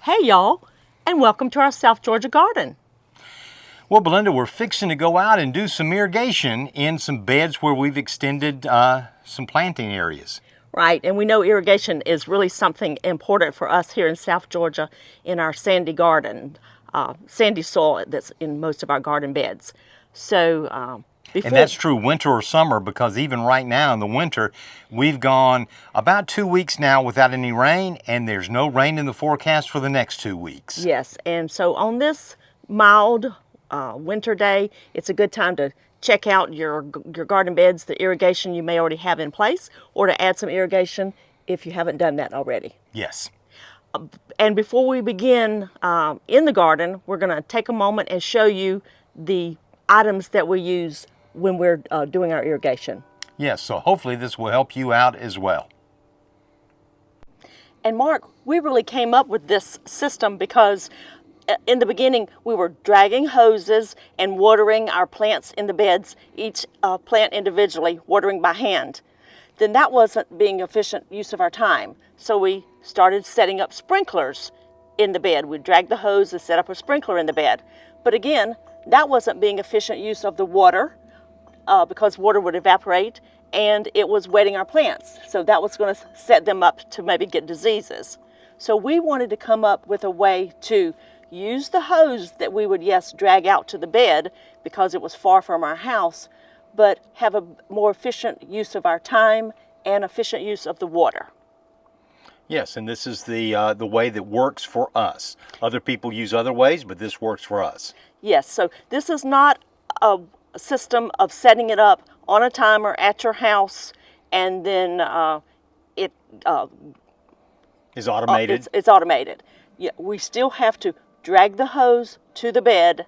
Hey y'all, and welcome to our South Georgia garden. Well, Belinda, we're fixing to go out and do some irrigation in some beds where we've extended some planting areas. Right, and we know irrigation is really something important for us here in South Georgia in our sandy garden, sandy soil that's in most of our garden beds. So And that's true winter or summer, because even right now in the winter, we've gone about 2 weeks now without any rain, and there's no rain in the forecast for the next 2 weeks. Yes, and so on this mild winter day, it's a good time to check out your garden beds, the irrigation you may already have in place, or to add some irrigation if you haven't done that already. Yes. And before we begin in the garden, we're going to take a moment and show you the items that we use when we're doing our irrigation. Yes, so hopefully this will help you out as well. And Mark, we really came up with this system because in the beginning we were dragging hoses and watering our plants in the beds, each plant individually, watering by hand. Then that wasn't being efficient use of our time. So we started setting up sprinklers in the bed. We'd drag the hose and set up a sprinkler in the bed. But again, that wasn't being efficient use of the water because water would evaporate and it was wetting our plants. So that was going to set them up to maybe get diseases. So we wanted to come up with a way to use the hose that we would, yes, drag out to the bed because it was far from our house, but have a more efficient use of our time and efficient use of the water. Yes, and this is the way that works for us. Other people use other ways, but this works for us. Yes, so this is not a system of setting it up on a timer at your house and then it is automated. It's automated. Yeah, we still have to drag the hose to the bed,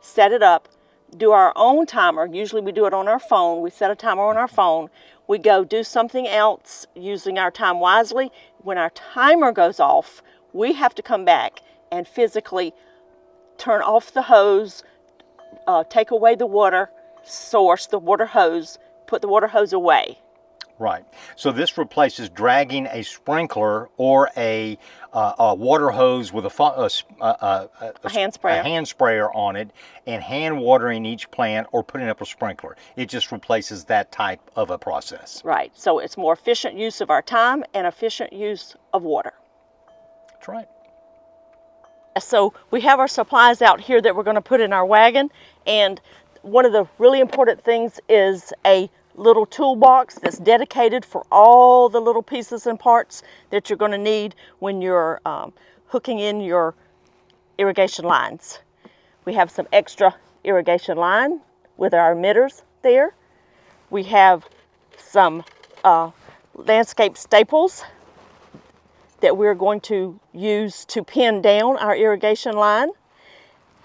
set it up, do our own timer. Usually we do it on our phone. We set a timer on our phone. We go do something else using our time wisely. When our timer goes off, we have to come back and physically turn off the hose, take away the water source, the water hose, put the water hose away. Right. So this replaces dragging a sprinkler or a water hose with a hand sprayer on it and hand watering each plant or putting up a sprinkler. It just replaces that type of a process. Right. So it's more efficient use of our time and efficient use of water. That's right. So we have our supplies out here that we're going to put in our wagon, and one of the really important things is a little toolbox that's dedicated for all the little pieces and parts that you're going to need when you're hooking in your irrigation lines. We have some extra irrigation line with our emitters there. We have some landscape staples that we're going to use to pin down our irrigation line.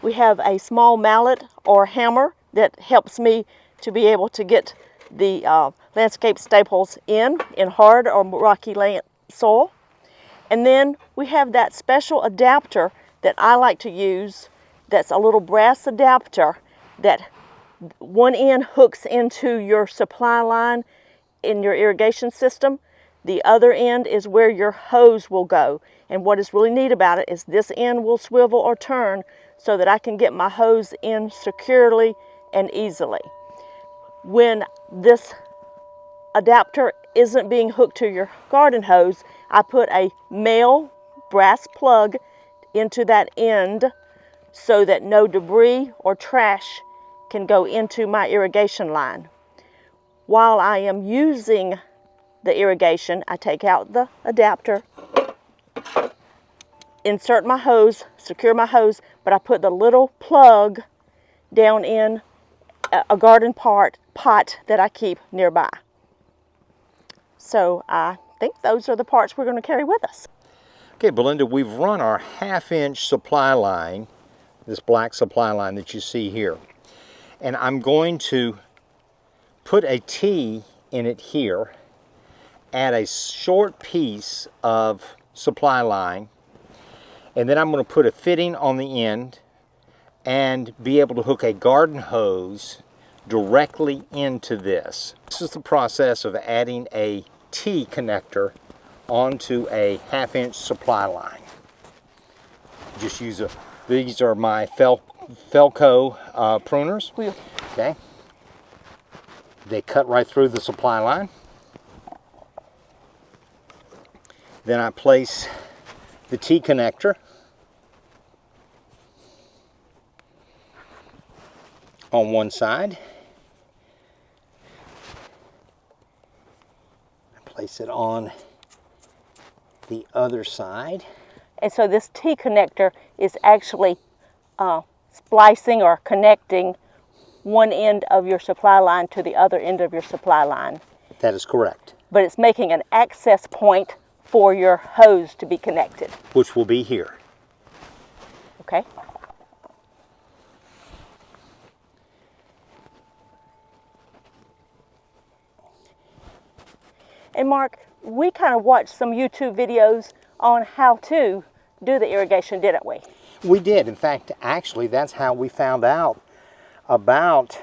We have a small mallet or hammer that helps me to be able to get the landscape staples in hard or rocky soil. And then we have that special adapter that I like to use, that's a little brass adapter that one end hooks into your supply line in your irrigation system. The other end is where your hose will go. And what is really neat about it is this end will swivel or turn so that I can get my hose in securely and easily. When this adapter isn't being hooked to your garden hose, I put a male brass plug into that end so that no debris or trash can go into my irrigation line. While I am using the irrigation, I take out the adapter, insert my hose, secure my hose, but I put the little plug down in a garden pot that I keep nearby. So I think those are the parts we're going to carry with us. Okay, Belinda, we've run our 1/2-inch supply line, this black supply line that you see here. And I'm going to put a T in it here, add a short piece of supply line, and then I'm going to put a fitting on the end and be able to hook a garden hose directly into this. This is the process of adding a T connector onto a 1/2-inch supply line. just use these are my Felco pruners. Okay. They cut right through the supply line. Then I place the T connector on one side. I place it on the other side. And so this T connector is actually splicing or connecting one end of your supply line to the other end of your supply line. That is correct. But it's making an access point for your hose to be connected. Which will be here. Okay. And Mark, we kind of watched some YouTube videos on how to do the irrigation, didn't we? We did. In fact, actually, that's how we found out about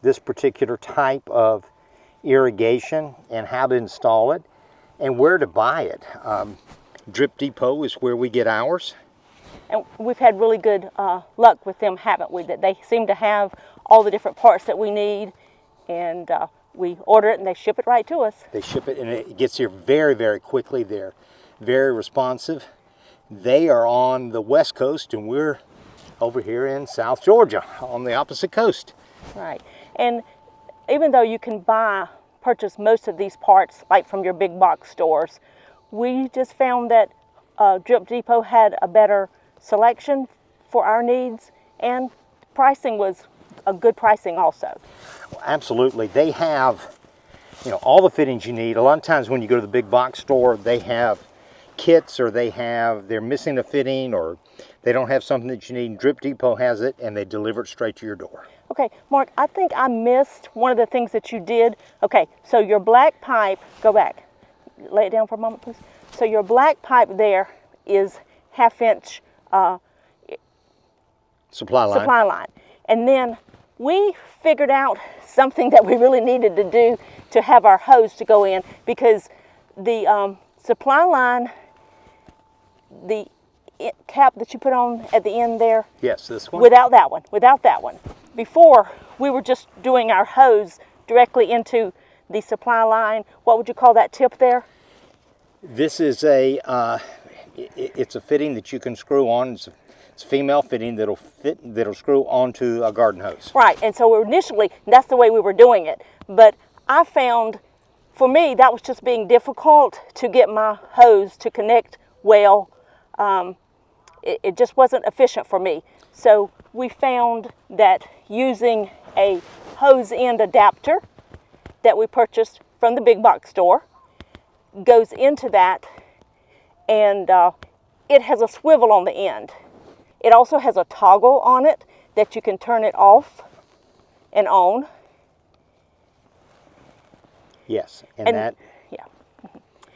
this particular type of irrigation and how to install it and where to buy it. Drip Depot is where we get ours. And we've had really good luck with them, haven't we? That they seem to have all the different parts that we need, and we order it and they ship it right to us. They ship it and it gets here very, very quickly. They're very responsive. They are on the West Coast and we're over here in South Georgia on the opposite coast. Right. And even though you can purchase most of these parts like from your big box stores, we just found that Drip Depot had a better selection for our needs, and pricing was a good pricing also. Absolutely. They have, all the fittings you need. A lot of times when you go to the big box store, they have kits, or they're missing a fitting, or they don't have something that you need. Drip Depot has it and they deliver it straight to your door. Okay, Mark, I think I missed one of the things that you did. Okay, so your black pipe, go back, lay it down for a moment, please. So your black pipe there is 1/2 inch Supply line. And then we figured out something that we really needed to do to have our hose to go in, because the supply line, the cap that you put on at the end there. Yes, this one. Without that one. Before, we were just doing our hose directly into the supply line. What would you call that tip there? This is it's a fitting that you can screw on. It's a female fitting that'll screw onto a garden hose. Right, and so initially, that's the way we were doing it. But I found, for me, that was just being difficult to get my hose to connect well. It just wasn't efficient for me. So we found that using a hose end adapter that we purchased from the big box store goes into that, and it has a swivel on the end. It also has a toggle on it that you can turn it off and on. Yes, and that yeah.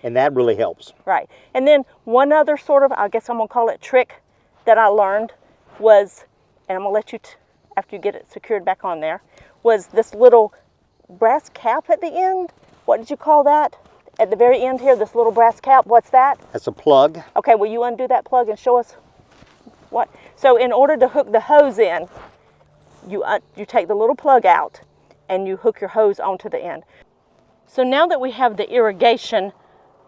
And that really helps. Right. And then one other sort of, I guess I'm going to call it trick that I learned was, and I'm going to let you, after you get it secured back on there, was this little brass cap at the end. What did you call that? At the very end here, this little brass cap, what's that? That's a plug. Okay, will you undo that plug and show us what? So in order to hook the hose in, you take the little plug out and you hook your hose onto the end. So now that we have the irrigation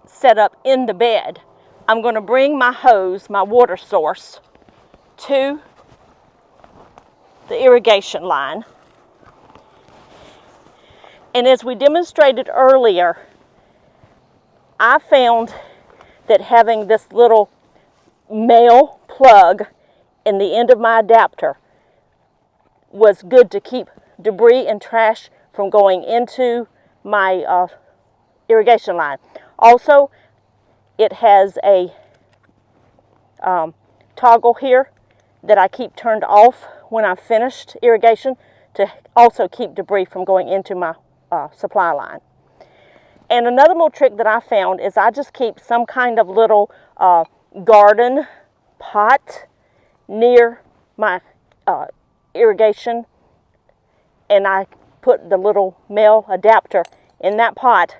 set up in the bed, I'm going to bring my hose, my water source, to the irrigation line. And as we demonstrated earlier, I found that having this little male plug in the end of my adapter was good to keep debris and trash from going into my irrigation line. Also, it has a toggle here that I keep turned off when I've finished irrigation to also keep debris from going into my supply line. And another little trick that I found is I just keep some kind of little garden pot near my irrigation, and I put the little male adapter in that pot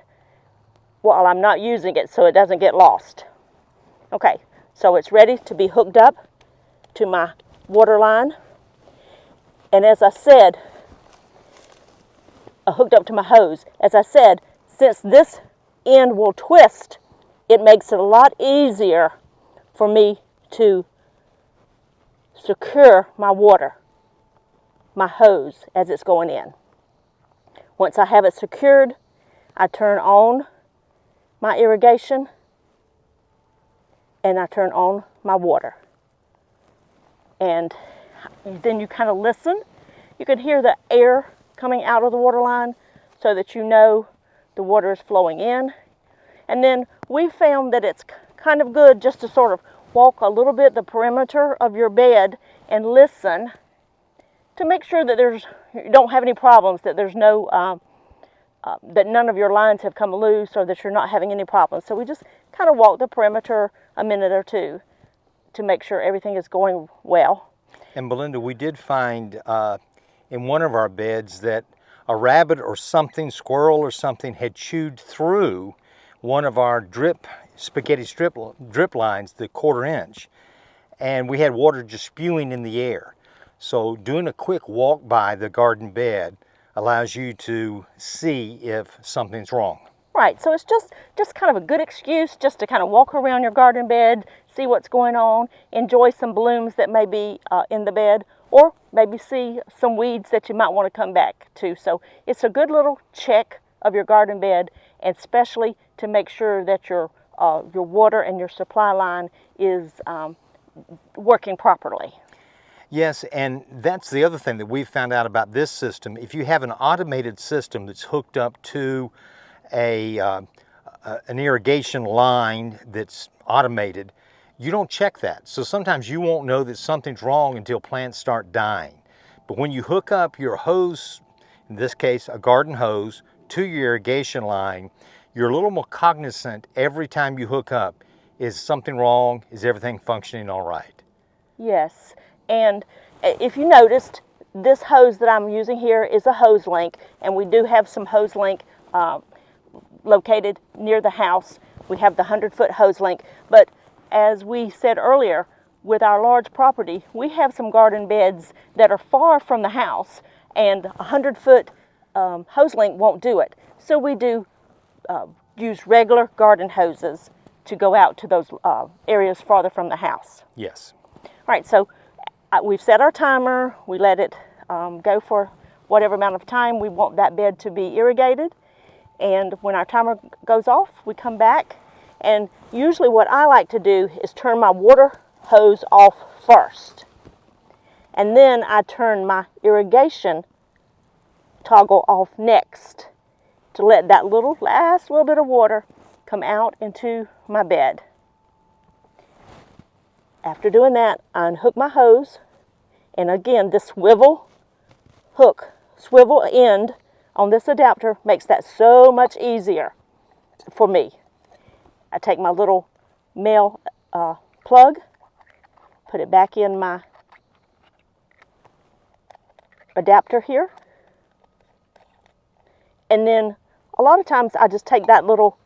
while I'm not using it so it doesn't get lost. Okay, so it's ready to be hooked up to my water line. And as I said, hooked up to my hose. As I said, since this end will twist, it makes it a lot easier for me to secure my water, my hose, as it's going in. Once I have it secured, I turn on my irrigation and I turn on my water. And then you kind of listen. You can hear the air coming out of the water line so that you know the water is flowing in. And then we found that it's kind of good just to sort of walk a little bit the perimeter of your bed and listen to make sure that you don't have any problems, that there's no that none of your lines have come loose, or that you're not having any problems. So we just kind of walk the perimeter a minute or two to make sure everything is going well. And Belinda, we did find in one of our beds that a rabbit or something, squirrel or something, had chewed through one of our spaghetti drip lines, the 1/4 inch, and we had water just spewing in the air. So doing a quick walk by the garden bed allows you to see if something's wrong. Right, so it's just kind of a good excuse just to kind of walk around your garden bed, see what's going on, enjoy some blooms that may be in the bed, or maybe see some weeds that you might want to come back to. So it's a good little check of your garden bed, and especially to make sure that your water and your supply line is working properly. Yes, and that's the other thing that we found out about this system. If you have an automated system that's hooked up to an irrigation line that's automated, you don't check that. So sometimes you won't know that something's wrong until plants start dying. But when you hook up your hose, in this case a garden hose, to your irrigation line, you're a little more cognizant every time you hook up. Is something wrong? Is everything functioning all right? Yes, and if you noticed, this hose that I'm using here is a hose link, and we do have some hose link located near the house. We have the 100-foot hose link, but as we said earlier, with our large property, we have some garden beds that are far from the house, and a 100-foot hose link won't do it. So we do use regular garden hoses to go out to those areas farther from the house. Yes. All right, so we've set our timer. We let it go for whatever amount of time we want that bed to be irrigated. And when our timer goes off, we come back. And usually what I like to do is turn my water hose off first. And then I turn my irrigation toggle off next to let that last little bit of water come out into my bed. After doing that, I unhook my hose, and again, this swivel end on this adapter makes that so much easier for me. I take my little male plug, put it back in my adapter here, and then a lot of times I just take that little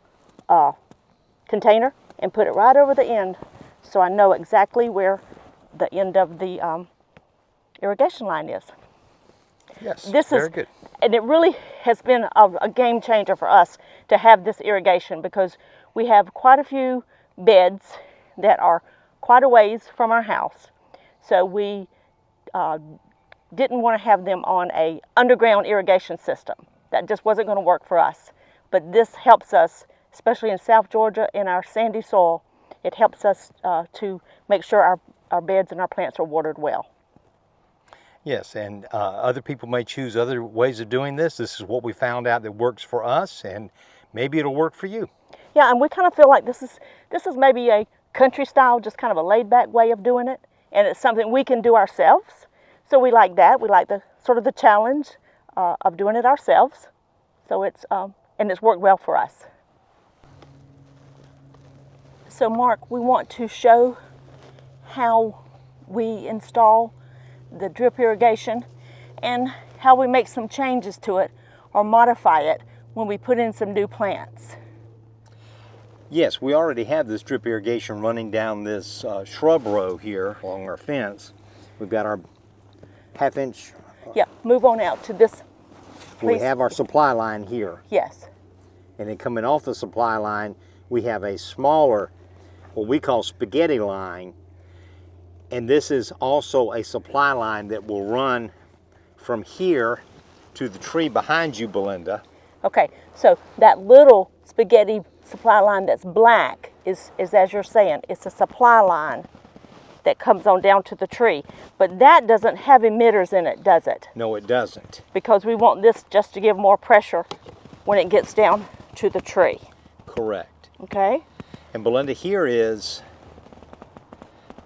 container and put it right over the end, so I know exactly where the end of the irrigation line is. Yes, this very is good. And it really has been a game changer for us to have this irrigation, because we have quite a few beds that are quite a ways from our house. So we didn't want to have them on a underground irrigation system. That just wasn't going to work for us. But this helps us, especially in South Georgia, in our sandy soil. It helps us to make sure our beds and our plants are watered well. Yes, and other people may choose other ways of doing this. This is what we found out that works for us, and maybe it'll work for you. Yeah, and we kind of feel like this is maybe a country style, just kind of a laid back way of doing it, and it's something we can do ourselves. So we like that. We like the sort of the challenge of doing it ourselves. So it's worked well for us. So Mark, we want to show how we install the drip irrigation and how we make some changes to it or modify it when we put in some new plants. Yes, we already have this drip irrigation running down this shrub row here along our fence. We've got our half-inch. Yeah, move on out to this. We Please. have our supply line here. Yes. And then coming off the supply line, we have a smaller, what we call spaghetti line. And this is also a supply line that will run from here to the tree behind you, Belinda. Okay, so that little spaghetti supply line that's black is as you're saying, it's a supply line that comes on down to the tree. But that doesn't have emitters in it, does it? No, it doesn't. Because we want this just to give more pressure when it gets down to the tree. Correct. Okay? And Belinda, here is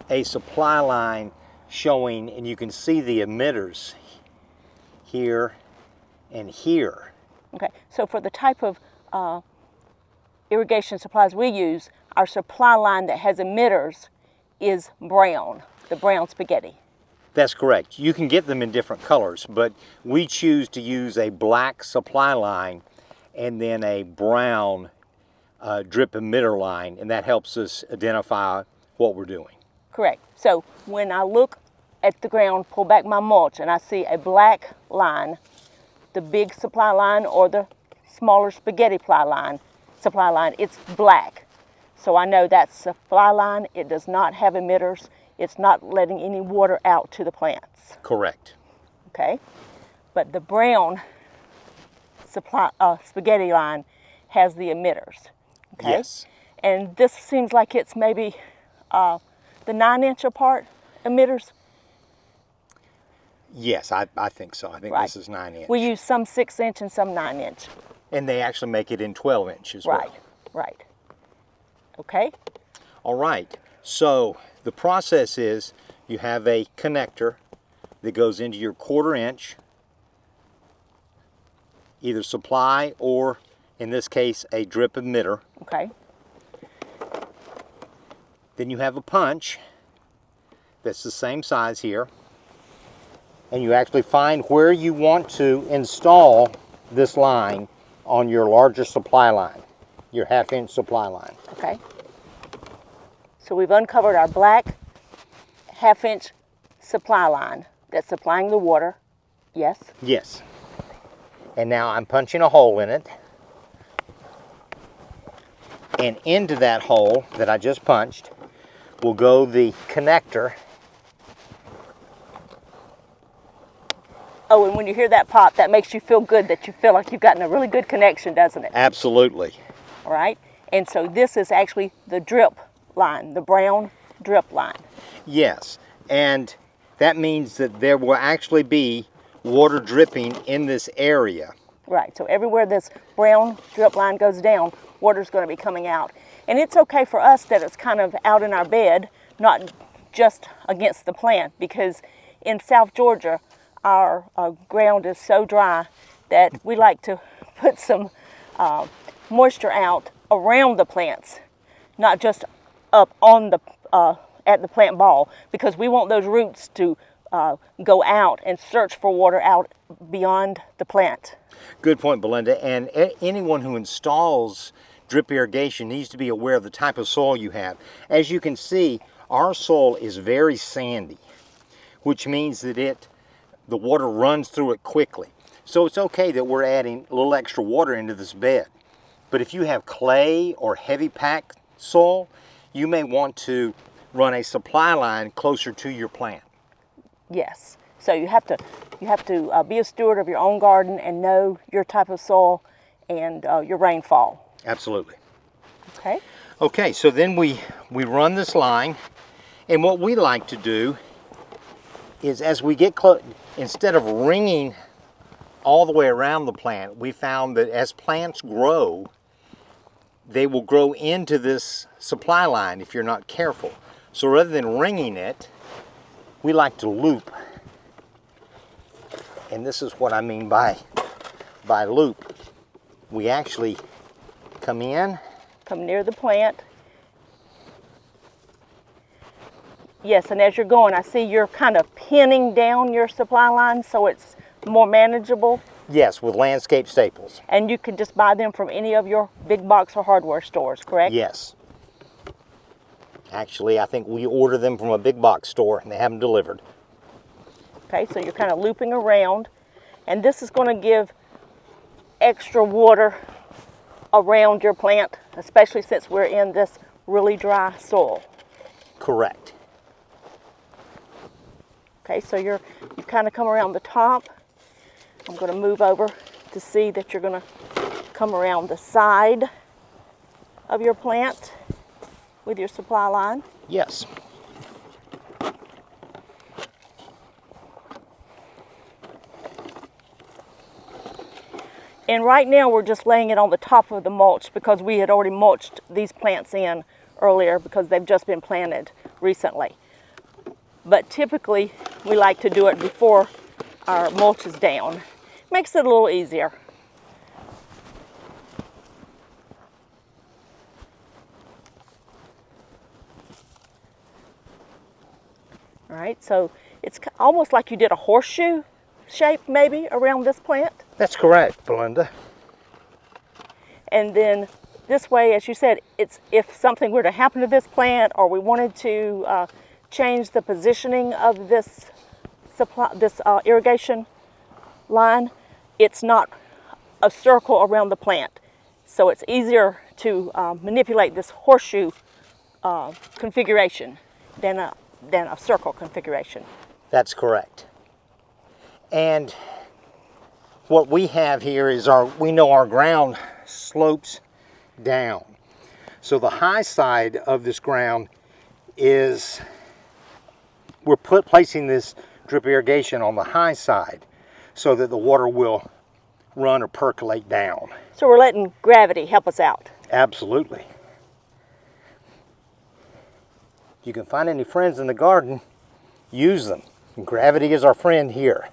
a supply line showing, and you can see the emitters here and here. Okay, so for the type of irrigation supplies we use, our supply line that has emitters is brown, the brown spaghetti. That's correct. You can get them in different colors, but we choose to use a black supply line and then a brown drip emitter line, and that helps us identify what we're doing. Correct. So when I look at the ground, pull back my mulch, and I see a black line, the big supply line or the smaller spaghetti supply line, it's black. So I know that supply line, it does not have emitters. It's not letting any water out to the plants. Correct. Okay? But the brown spaghetti line has the emitters. Okay? Yes. And this seems like it's maybe the 9-inch apart emitters. Yes, I think so. I think Right. this is 9-inch. We use some 6-inch and some 9-inch. And they actually make it in 12-inch as Right, well. right. Okay? All right. So the process is you have a connector that goes into your 1/4-inch, either supply or, in this case, a drip emitter. Okay. Then you have a punch that's the same size here. And you actually find where you want to install this line on your larger supply line, your 1/2-inch supply line. Okay. So we've uncovered our black 1/2-inch supply line that's supplying the water. Yes? Yes. And now I'm punching a hole in it. And into that hole that I just punched will go the connector. Oh, and when you hear that pop, that makes you feel good, that you feel like you've gotten a really good connection, doesn't it? Absolutely. All right? And so this is actually the drip line, the brown drip line. Yes. And that means that there will actually be water dripping in this area. Right, so everywhere this brown drip line goes down, water's going to be coming out. And it's okay for us that it's kind of out in our bed, not just against the plant, because in South Georgia, our ground is so dry that we like to put some moisture out around the plants, not just up on the at the plant ball, because we want those roots to go out and search for water out beyond the plant. Good point, Belinda. And anyone who installs drip irrigation needs to be aware of the type of soil you have. As you can see, our soil is very sandy, which means that the water runs through it quickly. So it's okay that we're adding a little extra water into this bed. But if you have clay or heavy packed soil, you may want to run a supply line closer to your plant. Yes. So you have to be a steward of your own garden and know your type of soil and your rainfall. Absolutely. Okay. Okay, so then we run this line, and what we like to do is, as we get close, instead of ringing all the way around the plant, we found that as plants grow, they will grow into this supply line if you're not careful. So rather than ringing it, we like to loop. And this is what I mean by loop. We actually come in. Come near the plant. Yes, and as you're going, I see you're kind of pinning down your supply line so it's more manageable. Yes, with landscape staples. And you can just buy them from any of your big box or hardware stores, correct? Yes. Actually, I think we order them from a big box store and they have them delivered. Okay, so you're kind of looping around, and this is going to give extra water around your plant, especially since we're in this really dry soil. Correct. Okay, so you kind of come around the top. I'm going to move over to see that you're going to come around the side of your plant with your supply line. Yes. And right now we're just laying it on the top of the mulch because we had already mulched these plants in earlier because they've just been planted recently. But typically we like to do it before our mulch is down. Makes it a little easier. All right, so it's almost like you did a horseshoe shape maybe around this plant. That's correct, Belinda. And then this way, as you said, it's if something were to happen to this plant or we wanted to change the positioning of this irrigation line, it's not a circle around the plant. So it's easier to manipulate this horseshoe configuration than a circle configuration. That's correct. And what we have here is we know our ground slopes down. So the high side of this ground is, we're placing this drip irrigation on the high side so that the water will run or percolate down. So we're letting gravity help us out. Absolutely. If you can find any friends in the garden, use them. Gravity is our friend here.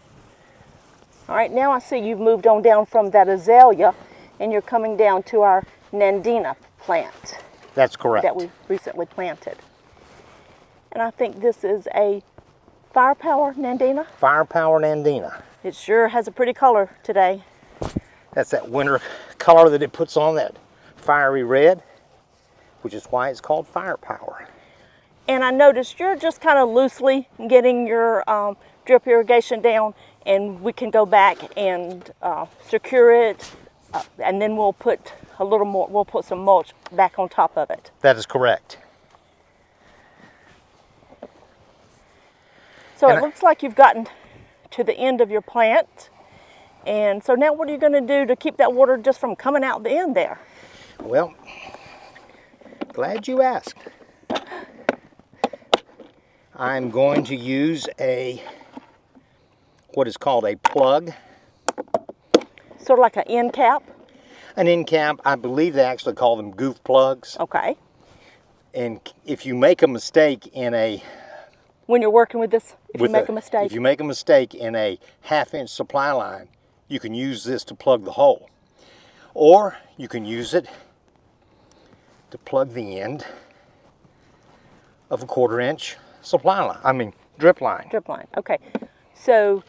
All right, now I see you've moved on down from that azalea and you're coming down to our nandina plant. That's correct. That we recently planted. And I think this is a firepower nandina. Firepower nandina. It sure has a pretty color today. That's that winter color that it puts on, that fiery red, which is why it's called firepower. And I noticed you're just kind of loosely getting your drip irrigation down, and we can go back and secure it, and then we'll put a little more, we'll put some mulch back on top of it. That is correct. So it looks like you've gotten to the end of your plant. And so now what are you going to do to keep that water just from coming out the end there? Well, glad you asked. I'm going to use what is called a plug. Sort of like an end cap? An end cap. I believe they actually call them goof plugs. Okay. And if you make a mistake in a... When you're working with this, if you make a mistake? If you make a mistake in a 1/2-inch supply line, you can use this to plug the hole. Or you can use it to plug the end of a 1/4-inch supply line. I mean, drip line. Drip line, okay. So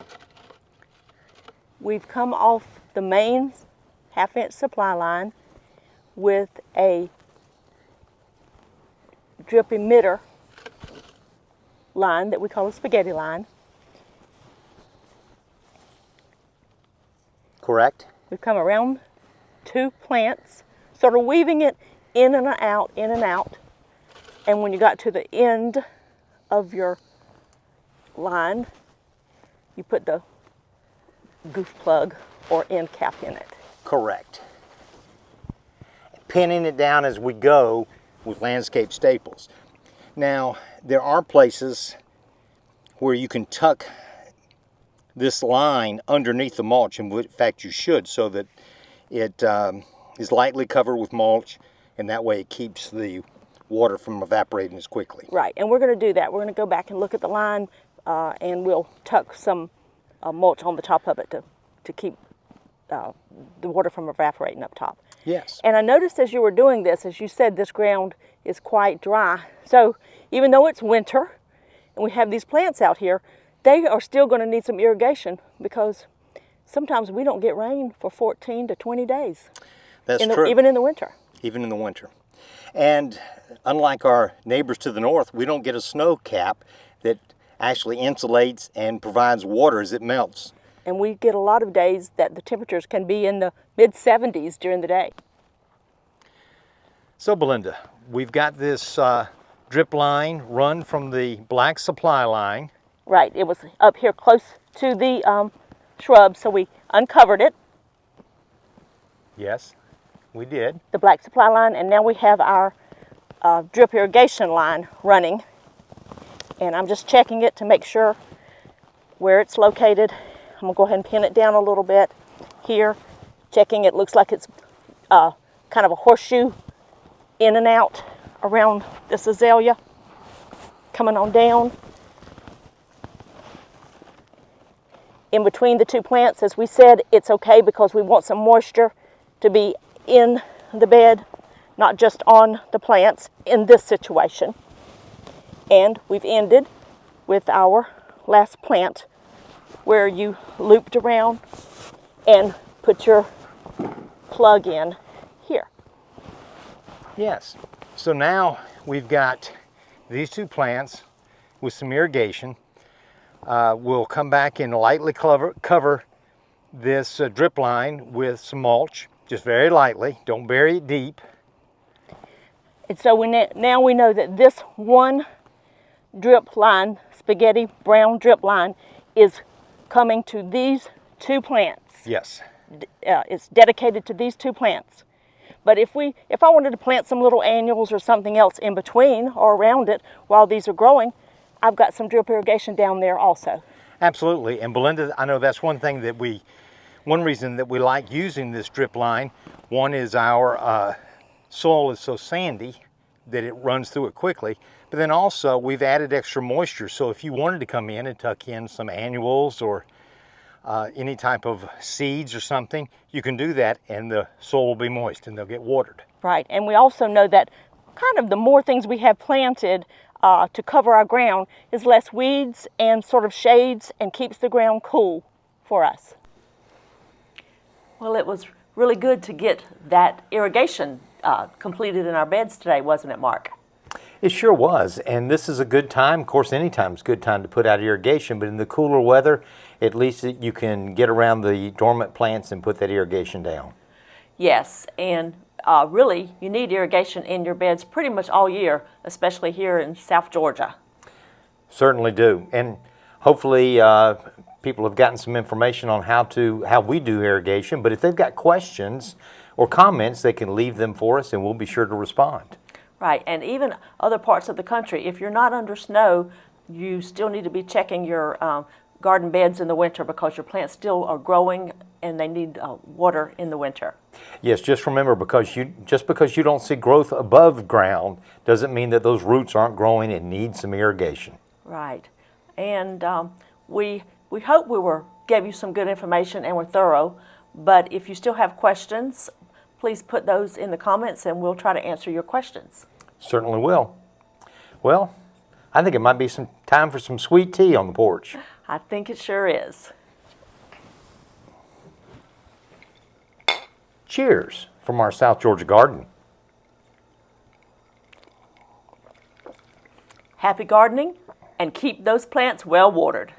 we've come off the main 1/2-inch supply line with a drip emitter line that we call a spaghetti line. Correct. We've come around 2 plants, sort of weaving it in and out, in and out. And when you got to the end of your line, you put the goof plug or end cap in it. Correct. Pinning it down as we go with landscape staples. Now, there are places where you can tuck this line underneath the mulch, and in fact you should, so that it is lightly covered with mulch, and that way it keeps the water from evaporating as quickly. Right, and we're going to do that. We're going to go back and look at the line, and we'll tuck some mulch on the top of it to keep the water from evaporating up top. Yes. And I noticed as you were doing this, as you said, this ground is quite dry. So even though it's winter and we have these plants out here, they are still going to need some irrigation because sometimes we don't get rain for 14 to 20 days. That's true. Even in the winter. Even in the winter. And unlike our neighbors to the north, we don't get a snow cap that actually insulates and provides water as it melts. And we get a lot of days that the temperatures can be in the mid-70s during the day. So Belinda, we've got this drip line run from the black supply line. Right, it was up here close to the shrubs, so we uncovered it. Yes, we did. The black supply line, and now we have our drip irrigation line running. And I'm just checking it to make sure where it's located. I'm gonna go ahead and pin it down a little bit here. Checking it, looks like it's kind of a horseshoe in and out around this azalea. Coming on down. In between the two plants, as we said, it's okay because we want some moisture to be in the bed, not just on the plants in this situation. And we've ended with our last plant where you looped around and put your plug in here. Yes. So now we've got these two plants with some irrigation. We'll come back and lightly cover this drip line with some mulch, just very lightly. Don't bury it deep. And so now we know that this one drip line, spaghetti brown drip line, is coming to these two plants. Yes. It's dedicated to these two plants. But if I wanted to plant some little annuals or something else in between or around it while these are growing, I've got some drip irrigation down there also. Absolutely. And Belinda, I know that's one reason that we like using this drip line. One is our soil is so sandy that it runs through it quickly. But then also we've added extra moisture. So if you wanted to come in and tuck in some annuals or any type of seeds or something, you can do that and the soil will be moist and they'll get watered. Right. And we also know that kind of the more things we have planted to cover our ground is less weeds and sort of shades and keeps the ground cool for us. Well, it was really good to get that irrigation completed in our beds today, wasn't it, Mark? It sure was, and this is a good time. Of course, any time is a good time to put out irrigation, but in the cooler weather, at least you can get around the dormant plants and put that irrigation down. Yes, and really, you need irrigation in your beds pretty much all year, especially here in South Georgia. Certainly do, and hopefully people have gotten some information on how we do irrigation, but if they've got questions or comments, they can leave them for us and we'll be sure to respond. Right, and even other parts of the country, if you're not under snow, you still need to be checking your garden beds in the winter because your plants still are growing and they need water in the winter. Yes, just remember, because you don't see growth above ground doesn't mean that those roots aren't growing and need some irrigation. Right, and we hope gave you some good information and were thorough, but if you still have questions, please put those in the comments and we'll try to answer your questions. Certainly will. Well, I think it might be some time for some sweet tea on the porch. I think it sure is. Cheers from our South Georgia garden. Happy gardening and keep those plants well watered.